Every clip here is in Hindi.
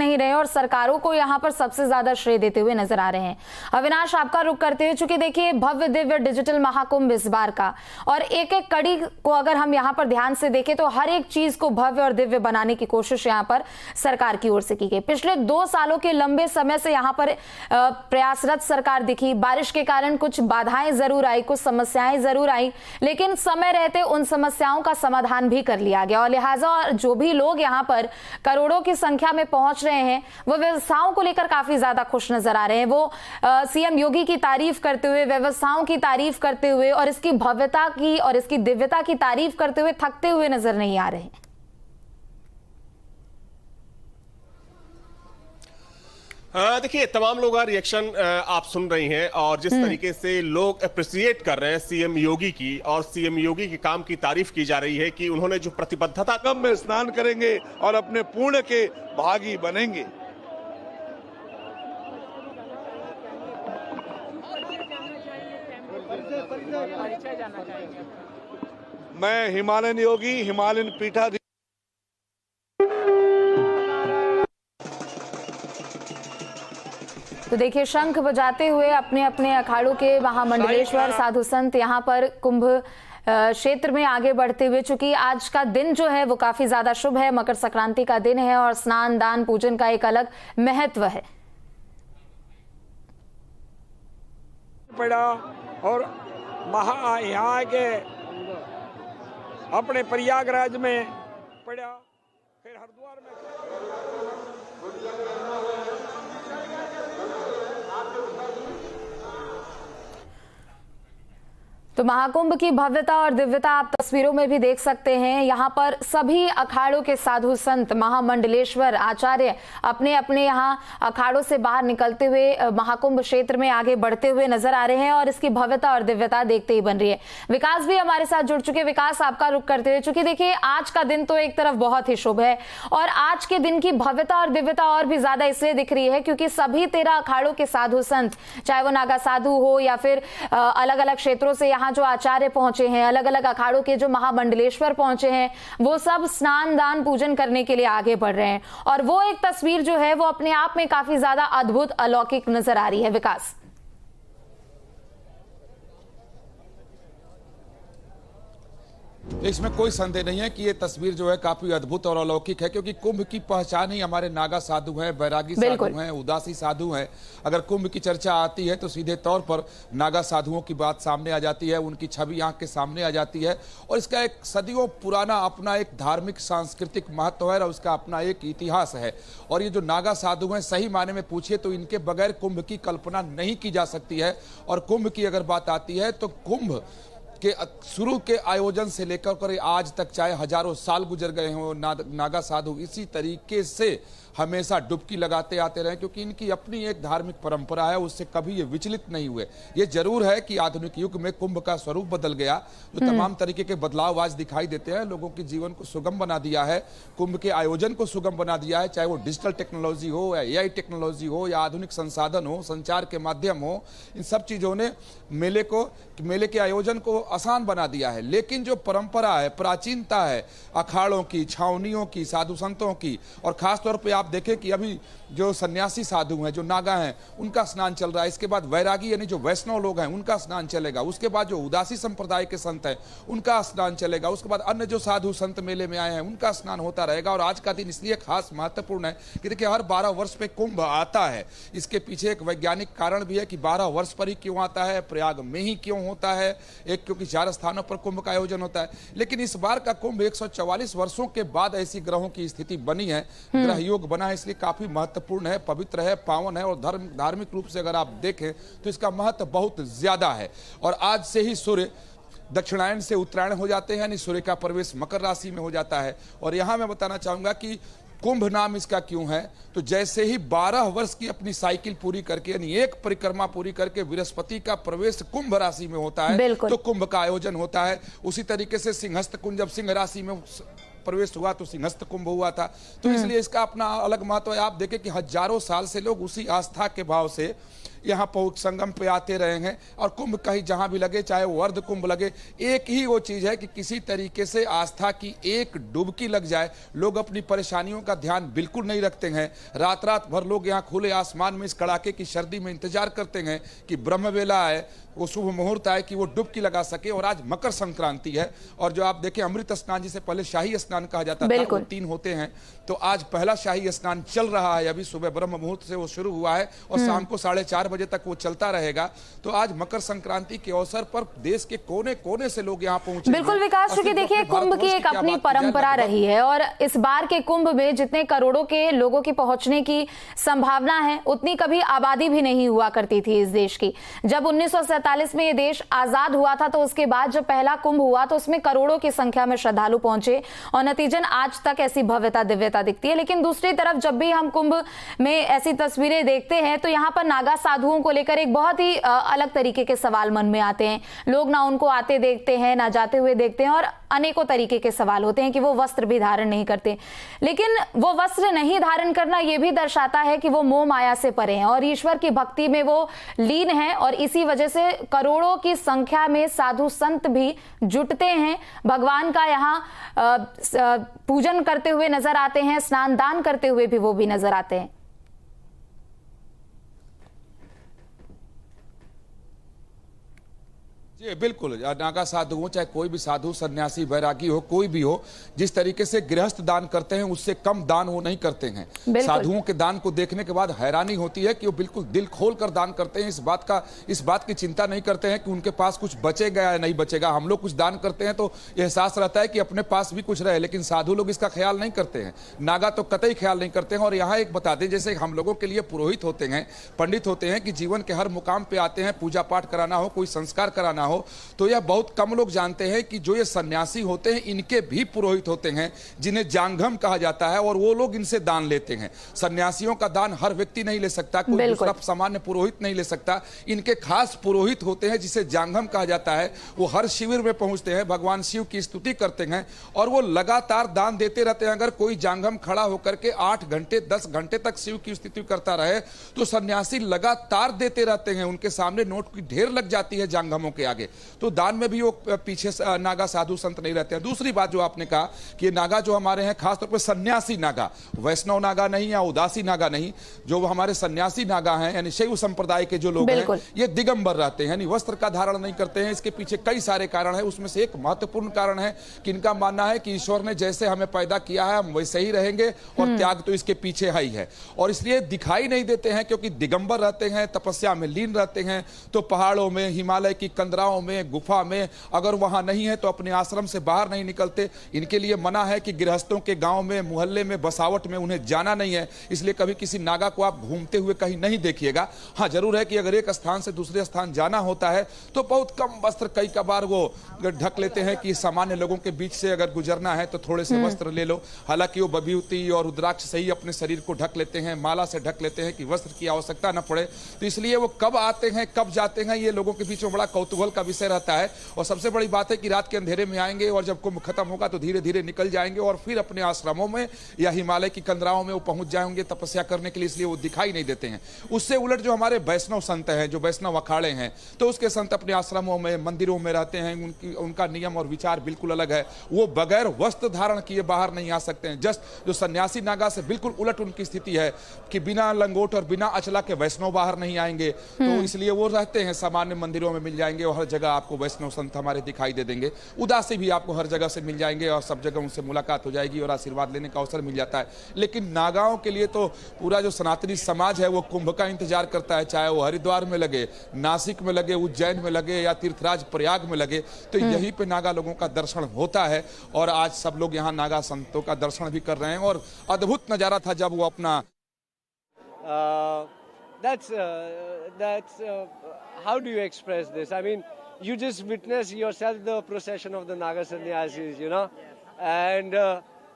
नहीं रहे और सरकारों को यहाँ पर सबसे ज्यादा श्रेय देते हुए नजर आ रहे हैं। अविनाश, आपका रुख करते हुए, चूंकि देखिए भव्य दिव्य डिजिटल महाकुंभ इस बार का, और एक एक कड़ी को अगर हम यहाँ पर ध्यान से देखें तो हर एक चीज को भव्य और दिव्य बनाने की कोशिश यहाँ पर सरकार की ओर से की गई। पिछले 2 सालों के लंबे समय से यहाँ पर प्रयासरत सरकार दिखी। बारिश के कारण कुछ बाधाएं जरूर आई, कुछ समस्याएं जरूर आई, लेकिन समय रहते उन समस्याओं का समाधान भी कर लिया गया। और लिहाजा जो भी लोग यहाँ पर करोड़ों की संख्या में पहुंच रहे हैं वो व्यवस्थाओं को लेकर काफी ज्यादा खुश नजर आ रहे हैं। वो सीएम योगी की तारीफ करते हुए, व्यवस्थाओं की तारीफ करते हुए और इसकी भव्यता की और इसकी दिव्यता की तारीफ करते हुए थकते हुए नजर नहीं आ रहे हैं। देखिए, तमाम लोगों का रिएक्शन आप सुन रही हैं और जिस तरीके से लोग अप्रिशिएट कर रहे हैं सीएम योगी की, और सीएम योगी के काम की तारीफ की जा रही है कि उन्होंने जो प्रतिबद्धता संगम में स्नान करेंगे और अपने पुण्य के भागी बनेंगे। मैं हिमालयन योगी, हिमालयन पीठाधीश। तो देखिए, शंख बजाते हुए अपने अपने अखाड़ों के महामंडलेश्वर साधु संत यहाँ पर कुंभ क्षेत्र में आगे बढ़ते हुए, चूंकि आज का दिन जो है वो काफी ज्यादा शुभ है, मकर संक्रांति का दिन है और स्नान दान पूजन का एक अलग महत्व है। पड़ा और यहाँ के अपने प्रयागराज में पड़ा, फिर हरिद्वार में। तो महाकुंभ की भव्यता और दिव्यता आप तस्वीरों में भी देख सकते हैं। यहाँ पर सभी अखाड़ों के साधु संत, महामंडलेश्वर आचार्य अपने अपने यहाँ अखाड़ों से बाहर निकलते हुए महाकुंभ क्षेत्र में आगे बढ़ते हुए नजर आ रहे हैं और इसकी भव्यता और दिव्यता देखते ही बन रही है। विकास भी हमारे साथ जुड़ चुके। विकास, आपका रुख करते हुए, चूंकि देखिए आज का दिन तो एक तरफ बहुत ही शुभ है और आज के दिन की भव्यता और दिव्यता और भी ज्यादा इसलिए दिख रही है क्योंकि सभी 13 अखाड़ों के साधु संत, चाहे वो नागा साधु हो या फिर अलग अलग क्षेत्रों से यहाँ जो आचार्य पहुंचे हैं, अलग अलग अखाड़ों के जो महामंडलेश्वर पहुंचे हैं, वो सब स्नान दान पूजन करने के लिए आगे बढ़ रहे हैं और वो एक तस्वीर जो है वो अपने आप में काफी ज्यादा अद्भुत, अलौकिक नजर आ रही है। विकास, इसमें कोई संदेह नहीं है कि ये तस्वीर जो है काफी अद्भुत और अलौकिक है, क्योंकि कुंभ की पहचान ही हमारे नागा साधु हैं, बैरागी साधु हैं, उदासी साधु हैं। अगर कुंभ की चर्चा आती है तो सीधे तौर पर नागा साधुओं की बात सामने आ जाती है, उनकी छवि आंख के सामने आ जाती है और इसका एक सदियों पुराना अपना एक धार्मिक सांस्कृतिक महत्व है और उसका अपना एक इतिहास है। और ये जो नागा साधु हैं, सही मायने में पूछिए तो इनके बगैर कुंभ की कल्पना नहीं की जा सकती है। और कुंभ की अगर बात आती है तो कुंभ के शुरू के आयोजन से लेकर कर आज तक, चाहे हजारों साल गुजर गए हों, नागा साधु इसी तरीके से हमेशा डुबकी लगाते आते रहे, क्योंकि इनकी अपनी एक धार्मिक परंपरा है, उससे कभी ये विचलित नहीं हुए। ये जरूर है कि आधुनिक युग में कुंभ का स्वरूप बदल गया, जो तमाम तरीके के बदलाव आज दिखाई देते हैं, लोगों के जीवन को सुगम बना दिया है, कुंभ के आयोजन को सुगम बना दिया है, चाहे वो डिजिटल टेक्नोलॉजी हो या एआई टेक्नोलॉजी हो या आधुनिक संसाधन हो, संचार के माध्यम हो, इन सब चीजों ने मेले के आयोजन को आसान बना दिया है। लेकिन जो परंपरा है, प्राचीनता है अखाड़ों की, छावनियों की, साधु संतों की, और खासतौर पर आप देखें कि अभी जो सन्यासी साधु हैं, जो नागा हैं, उनका स्नान चल रहा है। इसके बाद वैरागी यानी जो वैष्णव लोग हैं उनका स्नान चलेगा। उसके बाद जो उदासी संप्रदाय के संत हैं उनका स्नान चलेगा। उसके बाद अन्य जो साधु संत मेले में आए हैं उनका स्नान होता रहेगा। और आज का दिन इसलिए खास महत्वपूर्ण है कि देखिए, हर 12 वर्ष पे कुंभ आता है। इसके पीछे एक वैज्ञानिक कारण भी है कि 12 वर्ष पर ही क्यों आता है, प्रयाग में ही क्यों होता है। एक, क्योंकि 4 स्थानों पर कुंभ का आयोजन होता है। लेकिन इस बार का कुंभ 144 वर्षों के बाद ऐसी ग्रहों की स्थिति बनी है, ग्रह योग बना है, इसलिए काफी महत्वपूर्ण है, पवित्र है, पावन है। और धार्मिक रूप से अगर आप देखें तो इसका महत्व बहुत ज्यादा है। और आज से ही सूर्य दक्षिणायन से उत्तरायण हो जाते हैं, यानी सूर्य का प्रवेश मकर राशि में हो जाता है। और यहां मैं बताना चाहूंगा कि कुंभ नाम इसका क्यों है, तो जैसे ही 12 वर्ष की अपनी साइकिल पूरी करके, यानी एक परिक्रमा पूरी करके बृहस्पति का प्रवेश कुंभ राशि में होता है तो कुंभ का आयोजन होता है। उसी तरीके से सिंहस्थ कुंभ जब सिंह राशि में प्रवेश हुआ तो सिंहस्थ कुंभ हुआ था। तो इसलिए इसका अपना अलग महत्व है। आप देखें कि हजारों साल से लोग उसी आस्था के भाव से यहाँ संगम पे आते रहे हैं। और कुंभ कहीं जहां भी लगे, चाहे वो अर्ध कुंभ लगे, एक ही वो चीज है कि किसी तरीके से आस्था की एक डुबकी लग जाए। लोग अपनी परेशानियों का ध्यान बिल्कुल नहीं रखते हैं। रात रात भर लोग यहाँ खुले आसमान में इस कड़ाके की सर्दी में इंतजार करते हैं कि ब्रह्म वेला आए, वो शुभ मुहूर्त आए कि वो डुबकी लगा सके। और आज मकर संक्रांति है, और जो आप देखें अमृत स्नान जिसे पहले शाही स्नान कहा जाता था, वो 3 होते हैं। तो आज पहला शाही स्नान चल रहा है, अभी सुबह ब्रह्म मुहूर्त से वो शुरू हुआ है और शाम को 4:30 बजे तक वो चलता रहेगा। तो आज मकर संक्रांति के अवसर पर देश के कोने कोने से लोग यहाँ पहुंचे। बिल्कुल विकास, क्योंकि देखिए कुंभ की एक अपनी परंपरा रही है, और इस बार के कुंभ में जितने करोड़ों के लोगों की पहुंचने की संभावना है, उतनी कभी आबादी भी नहीं हुआ करती थी इस देश की। जब 1947 में ये देश आजाद हुआ था, तो उसके बाद जब पहला कुंभ हुआ तो उसमें करोड़ों की संख्या में श्रद्धालु पहुंचे, और नतीजन आज तक ऐसी भव्यता दिव्यता दिखती है। लेकिन दूसरी तरफ जब भी हम कुंभ में ऐसी तस्वीरें देखते हैं, तो यहाँ पर नागा साधुओं को लेकर एक बहुत ही अलग तरीके के सवाल मन में आते हैं। लोग ना उनको आते देखते हैं, ना जाते हुए देखते हैं, और अनेकों तरीके के सवाल होते हैं कि वो वस्त्र भी धारण नहीं करते। लेकिन वो वस्त्र नहीं धारण करना ये भी दर्शाता है कि वो मोह माया से परे हैं और ईश्वर की भक्ति में वो लीन हैं, और इसी वजह से करोड़ों की संख्या में साधु संत भी जुटते हैं, भगवान का यहाँ पूजन करते हुए नजर आते हैं, स्नान दान करते हुए भी वो भी नजर आते हैं। जी बिल्कुल, नागा साधु हो, चाहे कोई भी साधु सन्यासी वैरागी हो, कोई भी हो, जिस तरीके से गृहस्थ दान करते हैं उससे कम दान वो नहीं करते हैं। साधुओं के दान को देखने के बाद हैरानी होती है कि वो बिल्कुल दिल खोल कर दान करते हैं। इस बात की चिंता नहीं करते हैं कि उनके पास कुछ बचेगा या नहीं बचेगा। हम लोग कुछ दान करते हैं तो एहसास रहता है कि अपने पास भी कुछ रहे, लेकिन साधु लोग इसका ख्याल नहीं करते हैं। नागा तो कतई ख्याल नहीं करते हैं। और यहाँ एक बता दें, जैसे हम लोगों के लिए पुरोहित होते हैं, पंडित होते हैं, कि जीवन के हर मुकाम पे आते हैं, पूजा पाठ कराना हो, कोई संस्कार कराना हो, तो यह बहुत कम लोग जानते हैं कि जो ये सन्यासी होते हैं इनके भी पुरोहित होते हैं, जिन्हें जांघम कहा जाता है, और वो लोग इनसे दान लेते हैं। सन्यासियों का दान हर व्यक्ति नहीं ले सकता, कोई दूसरा सामान्य पुरोहित नहीं ले सकता। इनके खास पुरोहित होते हैं जिसे जांघम कहा जाता है। वो हर शिविर में पहुंचते हैं, भगवान शिव की स्तुति करते हैं, और वो लगातार दान देते रहते हैं। अगर कोई जांघम खड़ा होकर के 8 घंटे 10 घंटे तक शिव की स्तुति करता रहे, तो सन्यासी लगातार देते रहते हैं। उनके सामने नोट की ढेर लग जाती है जांघमों के आगे। तो दान में भी वो पीछे नागा साधु संत नहीं रहते हैं। दूसरी बात जो आपने कहा कि नागा जो हमारे हैं, खासतौर पर सन्यासी नागा, वैष्णव नागा नहीं या उदासी नागा नहीं, जो हमारे सन्यासी नागा हैं, यानी शैव संप्रदाय के जो लोग हैं, ये दिगंबर रहते हैं, यानी वस्त्र का धारण नहीं करते हैं। इसके पीछे कई सारे कारण हैं। उसमें से एक महत्वपूर्ण कारण है कि इनका मानना है कि ईश्वर ने जैसे हमें पैदा किया है हम वैसे ही रहेंगे, और त्याग तो इसके पीछे है ही है। और इसलिए दिखाई नहीं देते हैं, क्योंकि दिगंबर रहते हैं, तपस्या में लीन रहते हैं। तो पहाड़ों में, हिमालय की कंदराओं में, गुफा में, अगर वहां नहीं है तो अपने आश्रम से बाहर नहीं निकलते। इनके लिए मना है कि गृहस्थों के गांव में, मोहल्ले में, बसावट में उन्हें जाना नहीं है। इसलिए कभी किसी नागा को आप घूमते हुए कहीं नहीं देखिएगा। हाँ जरूर है कि अगर एक स्थान से दूसरे स्थान जाना होता है तो बहुत कम वस्त्र कई कबार वो ढक लेते हैं कि सामान्य लोगों के बीच से अगर गुजरना है तो थोड़े से वस्त्र ले लो। हालांकि वो विभूति और रुद्राक्ष से ही अपने शरीर को ढक लेते हैं, माला से ढक लेते हैं कि वस्त्र की आवश्यकता न पड़े। तो इसलिए वो कब आते हैं कब जाते हैं, ये लोगों के बीच में बड़ा कौतूहल का विषय रहता है। और सबसे बड़ी बात है कि रात के अंधेरे में आएंगे, और जब कुंभ खत्म होगा तो धीरे धीरे निकल जाएंगे, और फिर अपने आश्रमों में या हिमालय की कंदराओं में वो पहुंच जाएंगे तपस्या करने के लिए। इसलिए वो दिखाई नहीं देते हैं। उससे उलट जो हमारे वैष्णव संत हैं, जो वैष्णव अखाड़े हैं, तो उसके संत अपने आश्रमों में, मंदिरों में रहते हैं। उनका नियम और विचार बिल्कुल अलग है। वो बगैर वस्त्र धारण किए बाहर नहीं आ सकते हैं। जस्ट जो सन्यासी नागा से बिल्कुल उलट उनकी स्थिति है कि बिना लंगोट और बिना अचला के वैष्णव बाहर नहीं आएंगे। तो इसलिए वो रहते हैं सामान्य मंदिरों में मिल जाएंगे, और हर जगह आपको वैष्णव संत हमारे दिखाई दे देंगे। उदासी भी आपको हर जगह से मिल जाएंगे, और सब जगह उनसे मुलाकात हो जाएगी और आशीर्वाद लेने का अवसर मिल जाता है। लेकिन नागाओं के लिए तो पूरा जो सनातनी समाज है वो कुंभ का इंतजार करता है, चाहे वो हरिद्वार में लगे, नासिक में लगे, उज्जैन में लगे, या तीर्थराज प्रयाग में लगे। तो यहीं पे नागा लोगों का दर्शन होता है, और आज सब लोग यहाँ नागा संतों का दर्शन भी कर रहे हैं। और अद्भुत नजारा था जब वो अपना how do you express this? I mean, you just witness yourself the procession of the Naga sannyasis, you know, and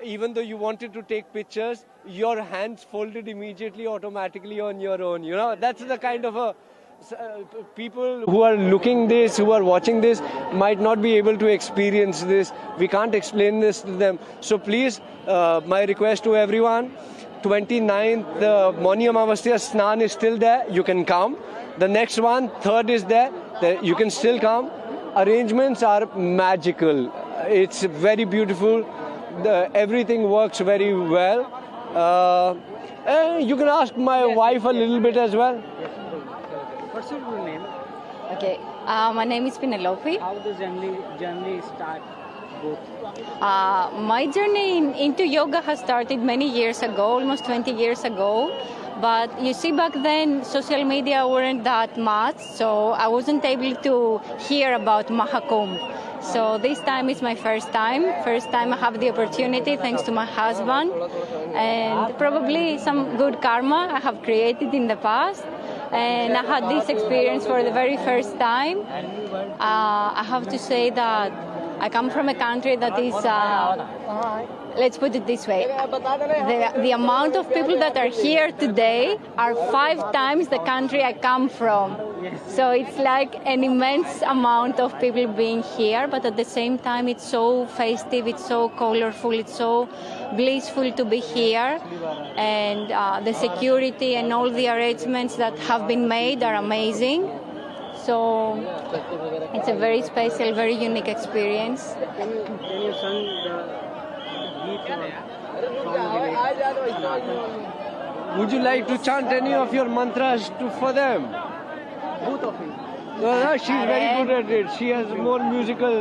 even though you wanted to take pictures, your hands folded immediately, automatically on your own, you know. That's the kind of a people who are looking this, who are watching this, might not be able to experience this. We can't explain this to them. So please, my request to everyone, 29th, Mauni Amavasya Snan is still there, you can come. The next one, 3rd is there, you can still come. Arrangements are magical. It's very beautiful. Everything works very well. You can ask my wife a little bit as well. What's your full name? Okay, my name is Penelope. How the journey start? Both. My journey into yoga has started many years ago, almost 20 years ago. But you see, back then, social media weren't that much, so I wasn't able to hear about Mahakumbh. So this time is my first time. First time I have the opportunity, thanks to my husband. And probably some good karma I have created in the past. And I had this experience for the very first time. I have to say that I come from a country that is, let's put it this way, the amount of people that are here today are 5 times the country I come from. So it's like an immense amount of people being here, but at the same time it's so festive, it's so colorful, it's so blissful to be here. And the security and all the arrangements that have been made are amazing. So it's a very special, very unique experience. Can you sing the Would you like to chant any of your mantras for them? both of you? No, she's very good at it. She has more musical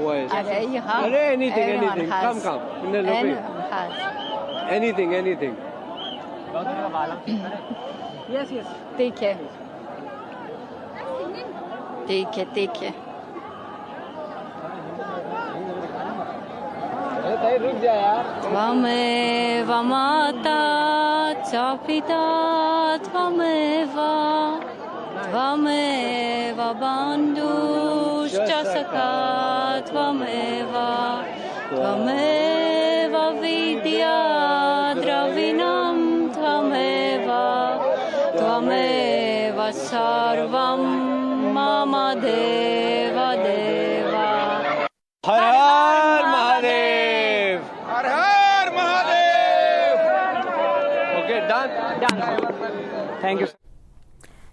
voice. You have? Anything. Everyone has. Come. Everyone has. Anything. Yes. ठीक है. त्वमेव माता च पिता त्वमेव बन्धुश्च सखा त्वमेव विद्या द्रविणं त्वमेव सर्वं मम देव देवा. हर हर महादेव. हर हर Mahadev. Okay, done. Thank you.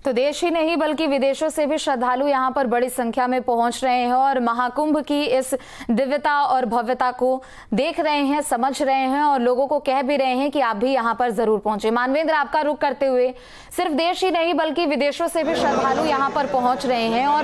तो देश ही नहीं बल्कि विदेशों से भी श्रद्धालु यहाँ पर बड़ी संख्या में पहुंच रहे हैं और महाकुंभ की इस दिव्यता और भव्यता को देख रहे हैं, समझ रहे हैं और लोगों को कह भी रहे हैं कि आप भी यहाँ पर जरूर पहुंचे. मानवेंद्र, आपका रुख करते हुए सिर्फ देश ही नहीं बल्कि विदेशों से भी श्रद्धालु यहाँ पर पहुंच रहे हैं और